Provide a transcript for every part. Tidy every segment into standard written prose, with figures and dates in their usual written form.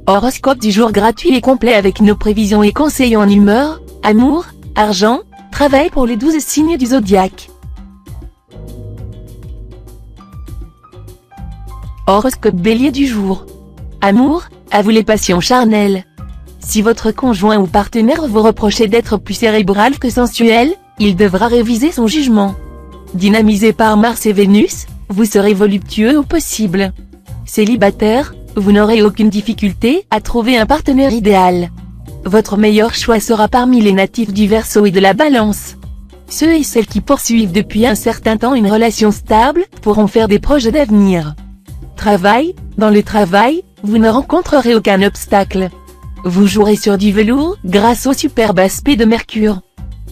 Horoscope du jour gratuit et complet avec nos prévisions et conseils en humeur, amour, argent, travail pour les 12 signes du zodiaque. Horoscope Bélier du jour. Amour, à vous les passions charnelles. Si votre conjoint ou partenaire vous reprochait d'être plus cérébral que sensuel, il devra réviser son jugement. Dynamisé par Mars et Vénus, vous serez voluptueux au possible. Célibataire, vous n'aurez aucune difficulté à trouver un partenaire idéal. Votre meilleur choix sera parmi les natifs du Verseau et de la Balance. Ceux et celles qui poursuivent depuis un certain temps une relation stable pourront faire des projets d'avenir. Travail, dans le travail, vous ne rencontrerez aucun obstacle. Vous jouerez sur du velours grâce au superbe aspect de Mercure.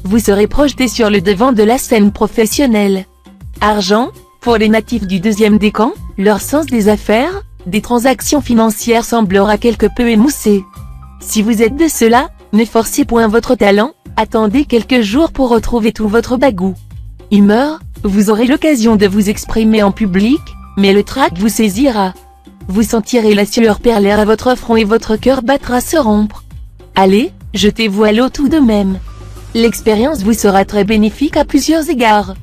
Vous serez projeté sur le devant de la scène professionnelle. Argent, pour les natifs du deuxième décan, leur sens des affaires, des transactions financières semblera quelque peu émoussé. Si vous êtes de ceux-là, ne forcez point votre talent, attendez quelques jours pour retrouver tout votre bagou. Humeur, vous aurez l'occasion de vous exprimer en public, mais le trac vous saisira. Vous sentirez la sueur perler à votre front et votre cœur battra se rompre. Allez, jetez-vous à l'eau tout de même. L'expérience vous sera très bénéfique à plusieurs égards.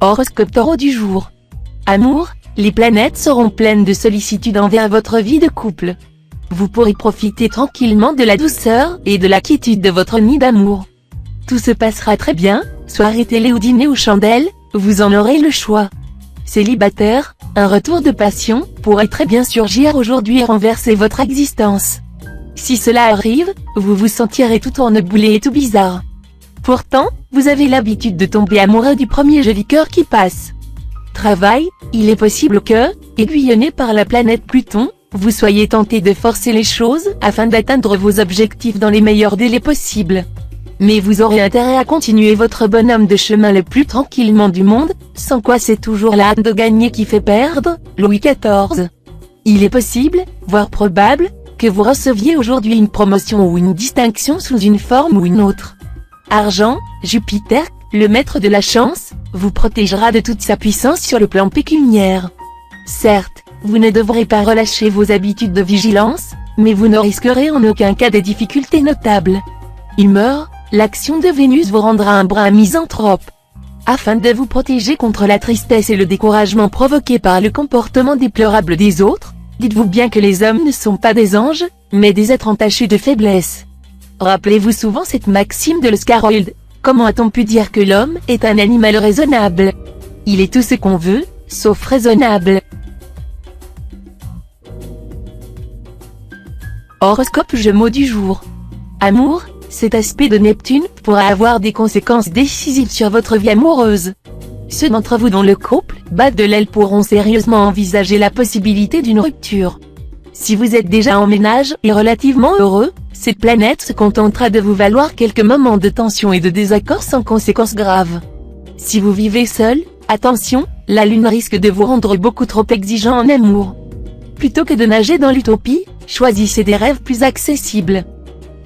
Horoscope Taureau du jour. Amour, les planètes seront pleines de sollicitude envers votre vie de couple. Vous pourrez profiter tranquillement de la douceur et de la quiétude de votre nid d'amour. Tout se passera très bien, soirée télé ou dîner aux chandelles, vous en aurez le choix. Célibataire, un retour de passion pourrait très bien surgir aujourd'hui et renverser votre existence. Si cela arrive, vous vous sentirez tout tourneboulé et tout bizarre. Pourtant, vous avez l'habitude de tomber amoureux du premier joli cœur qui passe. Travail, il est possible que, aiguillonné par la planète Pluton, vous soyez tenté de forcer les choses afin d'atteindre vos objectifs dans les meilleurs délais possibles. Mais vous aurez intérêt à continuer votre bonhomme de chemin le plus tranquillement du monde, sans quoi c'est toujours la hâte de gagner qui fait perdre, Louis XIV. Il est possible, voire probable, que vous receviez aujourd'hui une promotion ou une distinction sous une forme ou une autre. Argent, Jupiter, le maître de la chance, vous protégera de toute sa puissance sur le plan pécuniaire. Certes, vous ne devrez pas relâcher vos habitudes de vigilance, mais vous ne risquerez en aucun cas des difficultés notables. Humeur, l'action de Vénus vous rendra un brin misanthrope. Afin de vous protéger contre la tristesse et le découragement provoqués par le comportement déplorable des autres, dites-vous bien que les hommes ne sont pas des anges, mais des êtres entachés de faiblesse. Rappelez-vous souvent cette maxime de l'Oscar Wilde, comment a-t-on pu dire que l'homme est un animal raisonnable? Il est tout ce qu'on veut, sauf raisonnable. Horoscope Gémeaux du jour. Amour, cet aspect de Neptune pourra avoir des conséquences décisives sur votre vie amoureuse. Ceux d'entre vous dont le couple bat de l'aile pourront sérieusement envisager la possibilité d'une rupture. Si vous êtes déjà en ménage et relativement heureux, cette planète se contentera de vous valoir quelques moments de tension et de désaccord sans conséquences graves. Si vous vivez seul, attention, la lune risque de vous rendre beaucoup trop exigeant en amour. Plutôt que de nager dans l'utopie, choisissez des rêves plus accessibles.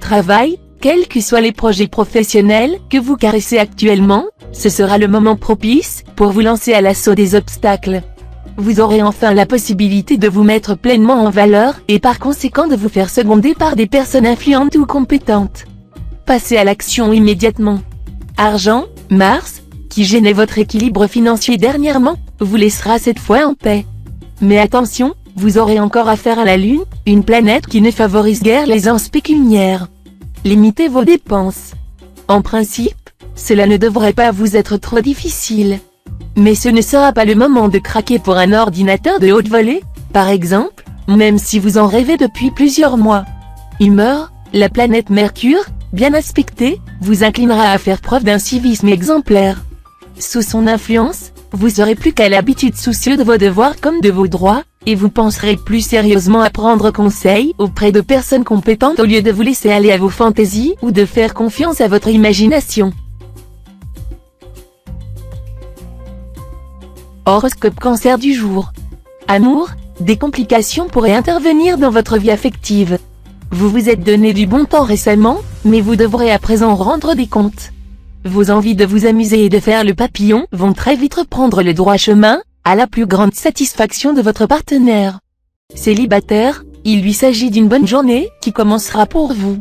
Travail, quels que soient les projets professionnels que vous caressez actuellement, ce sera le moment propice pour vous lancer à l'assaut des obstacles. Vous aurez enfin la possibilité de vous mettre pleinement en valeur et par conséquent de vous faire seconder par des personnes influentes ou compétentes. Passez à l'action immédiatement. Argent, Mars, qui gênait votre équilibre financier dernièrement, vous laissera cette fois en paix. Mais attention, vous aurez encore affaire à la Lune, une planète qui ne favorise guère l'aisance pécuniaire. Limitez vos dépenses. En principe, cela ne devrait pas vous être trop difficile. Mais ce ne sera pas le moment de craquer pour un ordinateur de haute volée, par exemple, même si vous en rêvez depuis plusieurs mois. Humeur, la planète Mercure, bien aspectée, vous inclinera à faire preuve d'un civisme exemplaire. Sous son influence, vous serez plus qu'à l'habitude soucieux de vos devoirs comme de vos droits, et vous penserez plus sérieusement à prendre conseil auprès de personnes compétentes au lieu de vous laisser aller à vos fantaisies ou de faire confiance à votre imagination. Horoscope Cancer du jour. Amour, des complications pourraient intervenir dans votre vie affective. Vous vous êtes donné du bon temps récemment, mais vous devrez à présent rendre des comptes. Vos envies de vous amuser et de faire le papillon vont très vite reprendre le droit chemin, à la plus grande satisfaction de votre partenaire. Célibataire, il lui s'agit d'une bonne journée qui commencera pour vous.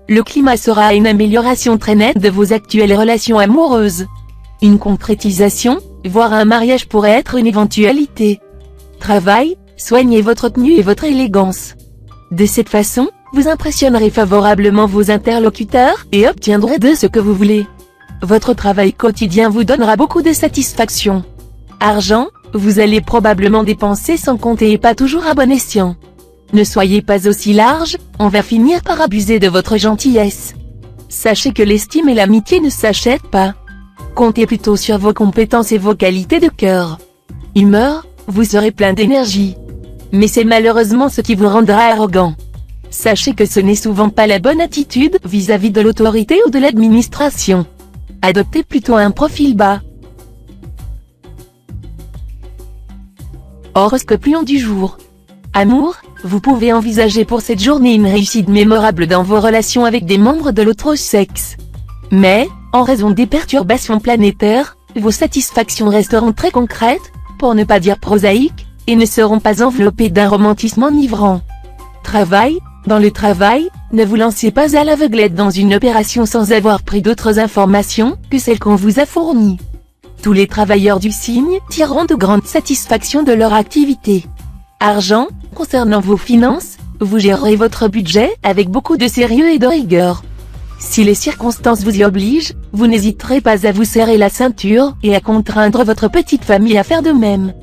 Le climat sera une amélioration très nette de vos actuelles relations amoureuses. Une concrétisation, voire un mariage pourrait être une éventualité. Travail, soignez votre tenue et votre élégance. De cette façon, vous impressionnerez favorablement vos interlocuteurs et obtiendrez de ce que vous voulez. Votre travail quotidien vous donnera beaucoup de satisfaction. Argent, vous allez probablement dépenser sans compter et pas toujours à bon escient. Ne soyez pas aussi large, on va finir par abuser de votre gentillesse. Sachez que l'estime et l'amitié ne s'achètent pas. Comptez plutôt sur vos compétences et vos qualités de cœur. Humeur, vous serez plein d'énergie. Mais c'est malheureusement ce qui vous rendra arrogant. Sachez que ce n'est souvent pas la bonne attitude vis-à-vis de l'autorité ou de l'administration. Adoptez plutôt un profil bas. Horoscope Lion du jour. Amour, vous pouvez envisager pour cette journée une réussite mémorable dans vos relations avec des membres de l'autre sexe. Mais, en raison des perturbations planétaires, vos satisfactions resteront très concrètes, pour ne pas dire prosaïques, et ne seront pas enveloppées d'un romantisme enivrant. Travail, dans le travail, ne vous lancez pas à l'aveuglette dans une opération sans avoir pris d'autres informations que celles qu'on vous a fournies. Tous les travailleurs du signe tireront de grandes satisfactions de leur activité. Argent, concernant vos finances, vous gérerez votre budget avec beaucoup de sérieux et de rigueur. Si les circonstances vous y obligent, vous n'hésiterez pas à vous serrer la ceinture et à contraindre votre petite famille à faire de même.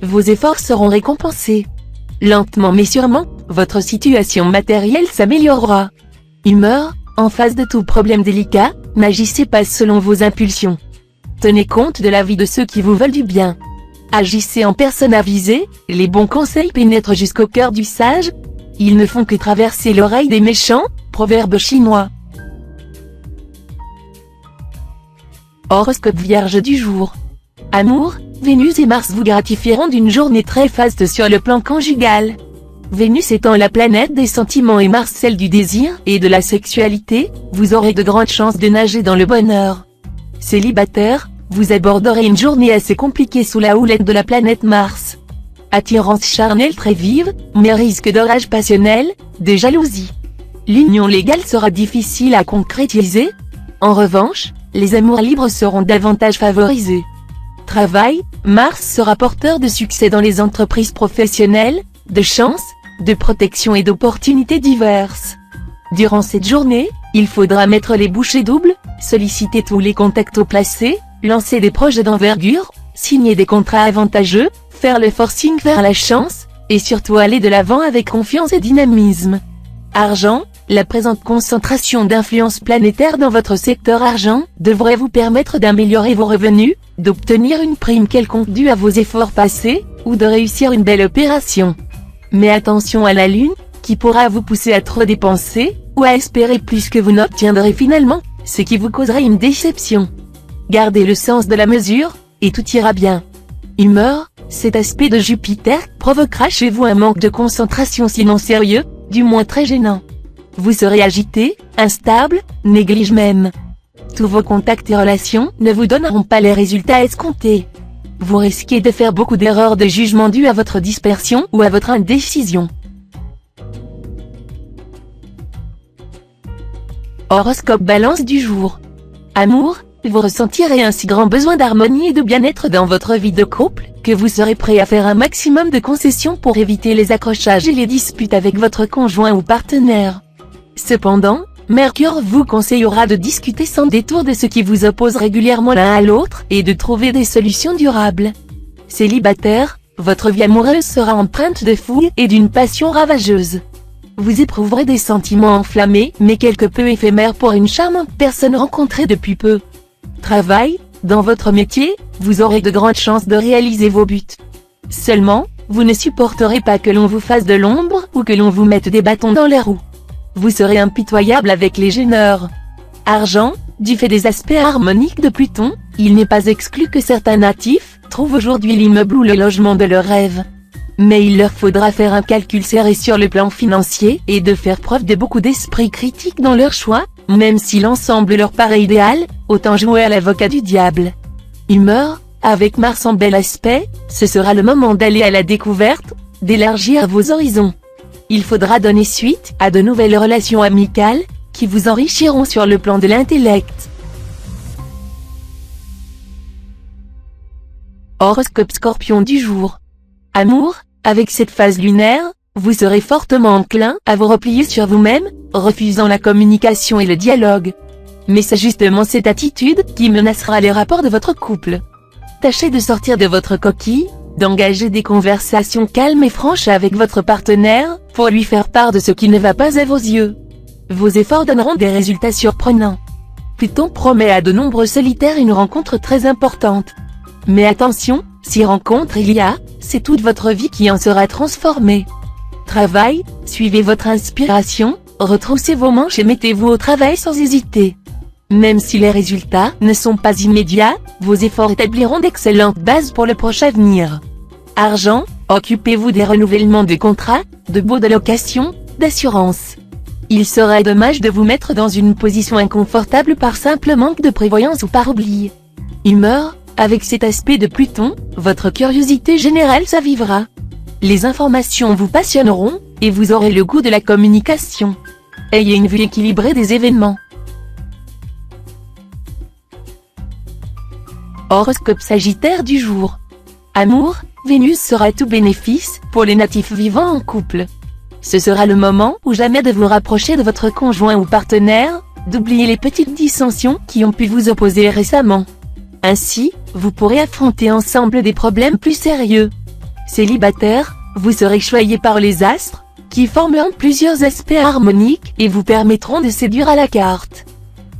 Vos efforts seront récompensés. Lentement mais sûrement, votre situation matérielle s'améliorera. Humeur, en face de tout problème délicat, n'agissez pas selon vos impulsions. Tenez compte de l'avis de ceux qui vous veulent du bien. Agissez en personne avisée, les bons conseils pénètrent jusqu'au cœur du sage. Ils ne font que traverser l'oreille des méchants, proverbe chinois. Horoscope Vierge du jour. Amour, Vénus et Mars vous gratifieront d'une journée très faste sur le plan conjugal. Vénus étant la planète des sentiments et Mars celle du désir et de la sexualité, vous aurez de grandes chances de nager dans le bonheur. Célibataire, vous aborderez une journée assez compliquée sous la houlette de la planète Mars. Attirance charnelle très vive, mais risque d'orage passionnel, de jalousie. L'union légale sera difficile à concrétiser. En revanche, les amours libres seront davantage favorisés. Travail, Mars sera porteur de succès dans les entreprises professionnelles, de chance, de protection et d'opportunités diverses. Durant cette journée, il faudra mettre les bouchées doubles, solliciter tous les contacts au placé, lancer des projets d'envergure, signer des contrats avantageux, faire le forcing vers la chance, et surtout aller de l'avant avec confiance et dynamisme. Argent, la présente concentration d'influence planétaire dans votre secteur argent devrait vous permettre d'améliorer vos revenus, d'obtenir une prime quelconque due à vos efforts passés, ou de réussir une belle opération. Mais attention à la lune, qui pourra vous pousser à trop dépenser, ou à espérer plus que vous n'obtiendrez finalement, ce qui vous causera une déception. Gardez le sens de la mesure, et tout ira bien. Humeur, cet aspect de Jupiter provoquera chez vous un manque de concentration sinon sérieux, du moins très gênant. Vous serez agité, instable, néglige même. Tous vos contacts et relations ne vous donneront pas les résultats escomptés. Vous risquez de faire beaucoup d'erreurs de jugement dues à votre dispersion ou à votre indécision. Horoscope Balance du jour. Amour, vous ressentirez un si grand besoin d'harmonie et de bien-être dans votre vie de couple, que vous serez prêt à faire un maximum de concessions pour éviter les accrochages et les disputes avec votre conjoint ou partenaire. Cependant, Mercure vous conseillera de discuter sans détour de ce qui vous oppose régulièrement l'un à l'autre et de trouver des solutions durables. Célibataire, votre vie amoureuse sera empreinte de fougue et d'une passion ravageuse. Vous éprouverez des sentiments enflammés mais quelque peu éphémères pour une charmante personne rencontrée depuis peu. Travail, dans votre métier, vous aurez de grandes chances de réaliser vos buts. Seulement, vous ne supporterez pas que l'on vous fasse de l'ombre ou que l'on vous mette des bâtons dans les roues. Vous serez impitoyable avec les gêneurs. Argent, du fait des aspects harmoniques de Pluton, il n'est pas exclu que certains natifs trouvent aujourd'hui l'immeuble ou le logement de leur rêve. Mais il leur faudra faire un calcul serré sur le plan financier et de faire preuve de beaucoup d'esprit critique dans leur choix, même si l'ensemble leur paraît idéal, autant jouer à l'avocat du diable. Humeur, avec Mars en bel aspect, ce sera le moment d'aller à la découverte, d'élargir vos horizons. Il faudra donner suite à de nouvelles relations amicales, qui vous enrichiront sur le plan de l'intellect. Horoscope Scorpion du jour. Amour, avec cette phase lunaire, vous serez fortement enclin à vous replier sur vous-même, refusant la communication et le dialogue. Mais c'est justement cette attitude qui menacera les rapports de votre couple. Tâchez de sortir de votre coquille, d'engager des conversations calmes et franches avec votre partenaire, pour lui faire part de ce qui ne va pas à vos yeux. Vos efforts donneront des résultats surprenants. Pluton promet à de nombreux solitaires une rencontre très importante. Mais attention, si rencontre il y a, c'est toute votre vie qui en sera transformée. Travail, suivez votre inspiration, retroussez vos manches et mettez-vous au travail sans hésiter. Même si les résultats ne sont pas immédiats, vos efforts établiront d'excellentes bases pour le proche avenir. Argent, occupez-vous des renouvellements de contrats, de baux de location, d'assurance. Il serait dommage de vous mettre dans une position inconfortable par simple manque de prévoyance ou par oubli. Humeur, avec cet aspect de Pluton, votre curiosité générale s'avivera. Les informations vous passionneront, et vous aurez le goût de la communication. Ayez une vue équilibrée des événements. Horoscope Sagittaire du jour. Amour, Vénus sera tout bénéfice pour les natifs vivant en couple. Ce sera le moment ou jamais de vous rapprocher de votre conjoint ou partenaire, d'oublier les petites dissensions qui ont pu vous opposer récemment. Ainsi, vous pourrez affronter ensemble des problèmes plus sérieux. Célibataire, vous serez choyé par les astres, qui formeront plusieurs aspects harmoniques et vous permettront de séduire à la carte.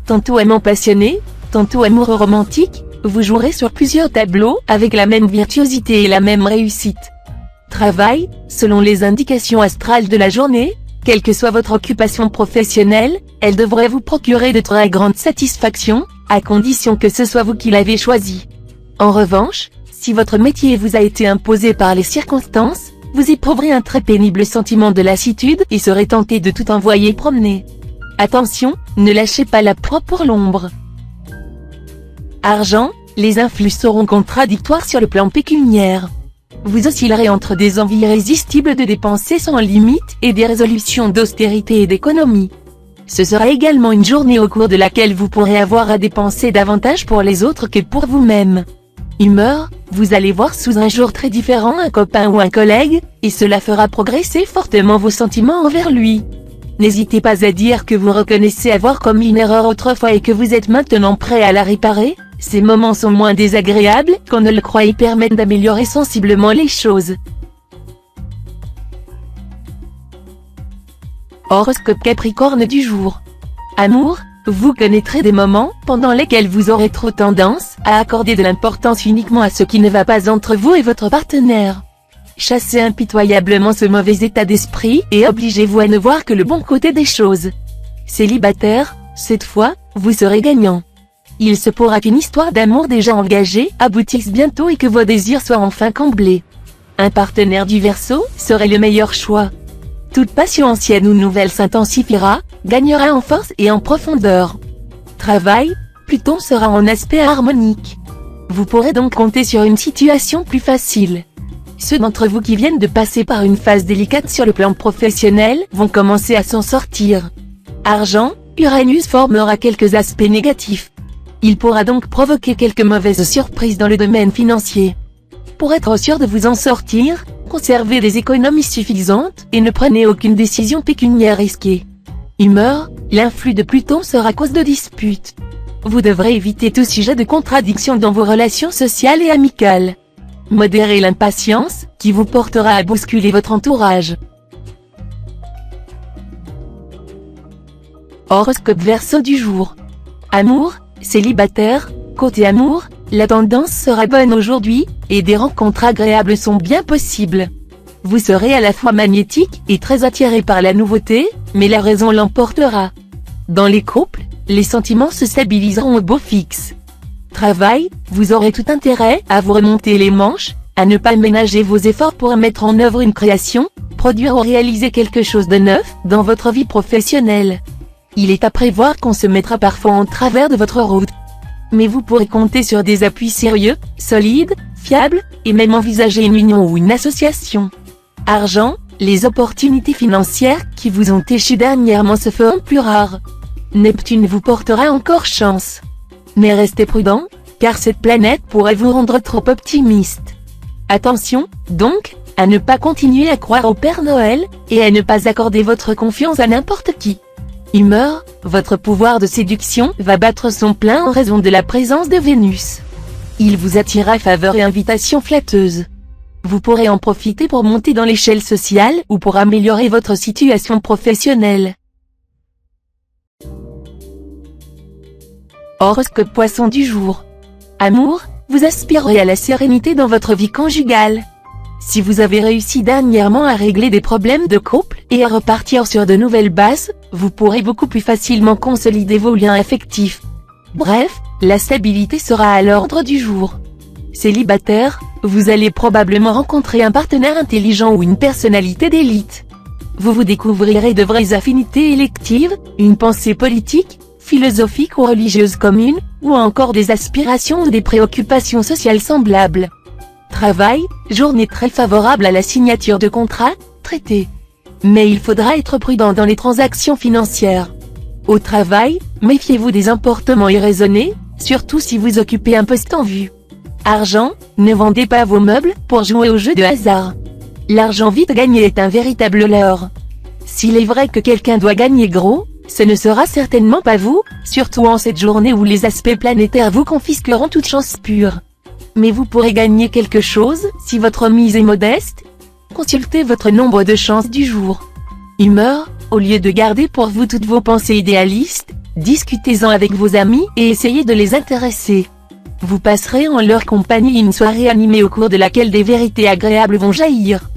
Tantôt amant passionné, tantôt amoureux romantique, vous jouerez sur plusieurs tableaux avec la même virtuosité et la même réussite. Travail, selon les indications astrales de la journée, quelle que soit votre occupation professionnelle, elle devrait vous procurer de très grandes satisfactions, à condition que ce soit vous qui l'avez choisi. En revanche, si votre métier vous a été imposé par les circonstances, vous éprouverez un très pénible sentiment de lassitude et serez tenté de tout envoyer promener. Attention, ne lâchez pas la proie pour l'ombre. Argent, les influx seront contradictoires sur le plan pécuniaire. Vous oscillerez entre des envies irrésistibles de dépenser sans limite et des résolutions d'austérité et d'économie. Ce sera également une journée au cours de laquelle vous pourrez avoir à dépenser davantage pour les autres que pour vous-même. Humeur, vous allez voir sous un jour très différent un copain ou un collègue, et cela fera progresser fortement vos sentiments envers lui. N'hésitez pas à dire que vous reconnaissez avoir commis une erreur autrefois et que vous êtes maintenant prêt à la réparer. Ces moments sont moins désagréables qu'on ne le croit et permettent d'améliorer sensiblement les choses. Horoscope Capricorne du jour. Amour, vous connaîtrez des moments pendant lesquels vous aurez trop tendance à accorder de l'importance uniquement à ce qui ne va pas entre vous et votre partenaire. Chassez impitoyablement ce mauvais état d'esprit et obligez-vous à ne voir que le bon côté des choses. Célibataire, cette fois, vous serez gagnant. Il se pourra qu'une histoire d'amour déjà engagée aboutisse bientôt et que vos désirs soient enfin comblés. Un partenaire du Verseau serait le meilleur choix. Toute passion ancienne ou nouvelle s'intensifiera, gagnera en force et en profondeur. Travail, Pluton sera en aspect harmonique. Vous pourrez donc compter sur une situation plus facile. Ceux d'entre vous qui viennent de passer par une phase délicate sur le plan professionnel vont commencer à s'en sortir. Argent, Uranus formera quelques aspects négatifs. Il pourra donc provoquer quelques mauvaises surprises dans le domaine financier. Pour être sûr de vous en sortir, conservez des économies suffisantes et ne prenez aucune décision pécuniaire risquée. Humeur, l'influx de Pluton sera cause de disputes. Vous devrez éviter tout sujet de contradiction dans vos relations sociales et amicales. Modérez l'impatience, qui vous portera à bousculer votre entourage. Horoscope Verseau du jour. Amour, célibataire, côté amour, la tendance sera bonne aujourd'hui, et des rencontres agréables sont bien possibles. Vous serez à la fois magnétique et très attiré par la nouveauté, mais la raison l'emportera. Dans les couples, les sentiments se stabiliseront au beau fixe. Travail, vous aurez tout intérêt à vous remonter les manches, à ne pas ménager vos efforts pour mettre en œuvre une création, produire ou réaliser quelque chose de neuf dans votre vie professionnelle. Il est à prévoir qu'on se mettra parfois en travers de votre route. Mais vous pourrez compter sur des appuis sérieux, solides, fiables, et même envisager une union ou une association. Argent, les opportunités financières qui vous ont échu dernièrement se feront plus rares. Neptune vous portera encore chance. Mais restez prudent, car cette planète pourrait vous rendre trop optimiste. Attention, donc, à ne pas continuer à croire au Père Noël, et à ne pas accorder votre confiance à n'importe qui. Humeur, votre pouvoir de séduction va battre son plein en raison de la présence de Vénus. Il vous attirera faveur et invitations flatteuses. Vous pourrez en profiter pour monter dans l'échelle sociale ou pour améliorer votre situation professionnelle. Horoscope Poisson du jour. Amour, vous aspirerez à la sérénité dans votre vie conjugale. Si vous avez réussi dernièrement à régler des problèmes de couple et à repartir sur de nouvelles bases, vous pourrez beaucoup plus facilement consolider vos liens affectifs. Bref, la stabilité sera à l'ordre du jour. Célibataire, vous allez probablement rencontrer un partenaire intelligent ou une personnalité d'élite. Vous vous découvrirez de vraies affinités électives, une pensée politique, philosophique ou religieuse commune, ou encore des aspirations ou des préoccupations sociales semblables. Travail, journée très favorable à la signature de contrats, traités. Mais il faudra être prudent dans les transactions financières. Au travail, méfiez-vous des emportements irraisonnés, surtout si vous occupez un poste en vue. Argent, ne vendez pas vos meubles pour jouer au jeu de hasard. L'argent vite gagné est un véritable leurre. S'il est vrai que quelqu'un doit gagner gros, ce ne sera certainement pas vous, surtout en cette journée où les aspects planétaires vous confisqueront toute chance pure. Mais vous pourrez gagner quelque chose, si votre mise est modeste. Consultez votre nombre de chances du jour. Humeur, au lieu de garder pour vous toutes vos pensées idéalistes, discutez-en avec vos amis et essayez de les intéresser. Vous passerez en leur compagnie une soirée animée au cours de laquelle des vérités agréables vont jaillir.